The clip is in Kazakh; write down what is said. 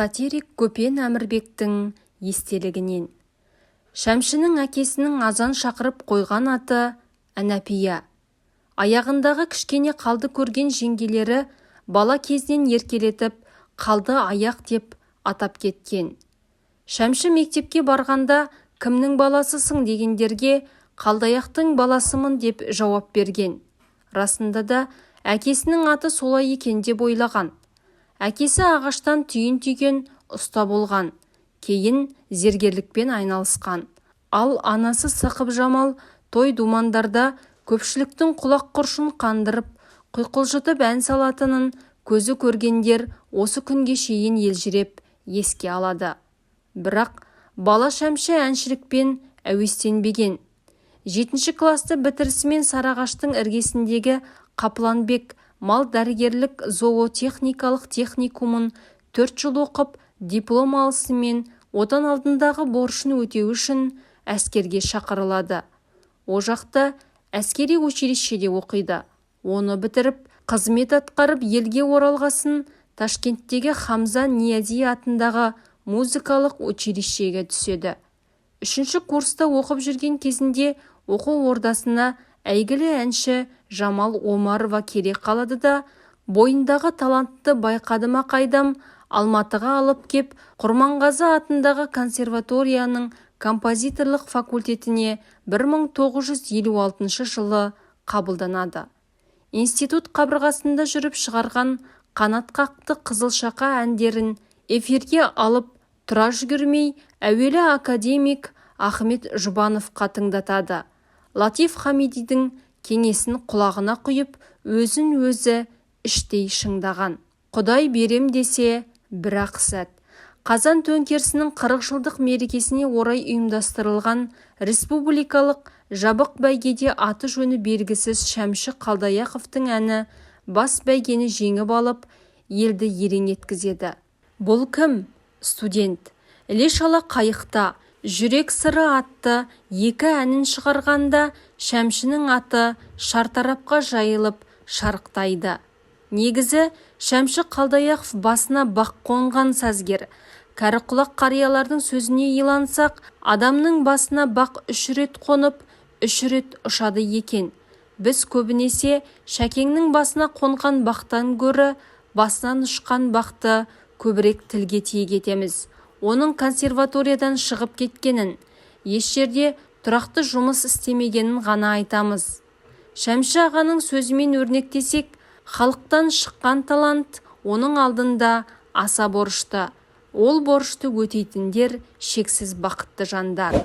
Сатирик Көпен Әмірбектің естелігінен. Шәмшінің әкесінің азан шақырып қойған аты Әнәпия. Аяғындағы кішкене қалды көрген жеңгелері бала кезінен еркелетіп қалды аяқ деп атап кеткен. Шәмші мектепке барғанда кімнің баласысың дегендерге қалдаяқтың баласымын деп жауап берген. Расында да әкесінің аты солай екен деп ойлаған. Әкесі ағаштан түйін түйген ұста болған. Кейін зергерлікпен айналысқан. Ал анасы Сақып Жамал той думандарда көпшіліктің құлақ құршын қандырып, құйқылжытып ән салатынын көзі көргендер осы күнге шейін елжіреп еске алады. Бірақ бала Шәмші әншілікпен әуестенбеген. 7 класты бітірісімен Сарағаштың іргесіндегі Қапланбек мал дәрігерлік зоотехникалық техникумын 4 жыл оқып, диплом алысымен отан алдындағы борышын өтеу үшін әскерге шақырылады. О жақта әскери училищеде оқиды. Оны бітіріп, қызмет атқарып елге оралғасын Ташкенттегі Хамза Ниязи атындағы музыкалық училищеге түседі. 3 курста оқып жүрген кезінде оқу ордасына әйгілі әнші Жамал Омарова керек қалады да, бойындағы талантты байқадыма қайдам Алматыға алып кеп, Құрманғазы атындағы консерваторияның композиторлық факультетіне 1956 жылы қабылданады. Институт қабырғасында жүріп шығарған қанат қақты Қызылшақа әндерін эфирге алып тұра жүгірмей әуелі академик Ахмет Жұбановқа тыңдатады. Латиф Хамидидің кеңесін құлағына құйып, өзін өзі іштей шыңдаған. Құдай берем десе, бірақ сәт. Қазан төңкерісінің 40 жылдық мерекесіне орай ұйымдастырылған республикалық жабық бәйгеде аты жөні белгісіз Шәмші Қалдаяқовтың әні бас бәйгені жеңіп алып, елді елең еткізеді. Бұл кім? Студент. Іле-шала қайықта жүрек сыры атты 2 әнін шығарғанда Шәмшінің аты шартарапқа жайылып шарықтайды. Негізі Шәмші Қалдаяқов басына бақ қонған сазгер. Кәрі құлақ қариялардың сөзіне илансақ, адамның басына бақ 3 рет қонып, 3 рет ұшады екен. Біз көбінесе Шәкеңнің басына қонған бақтан гөрі басынан ұшқан бақты көбірек тілге тиек етеміз. Оның консерваториядан шығып кеткенін, еш жерде тұрақты жұмыс істемегенін ғана айтамыз. Шәмші ағаның сөзімен өрнектесек, халықтан шыққан талант оның алдында аса борышты. Ол борышты өтейтіндер шексіз бақытты жандар.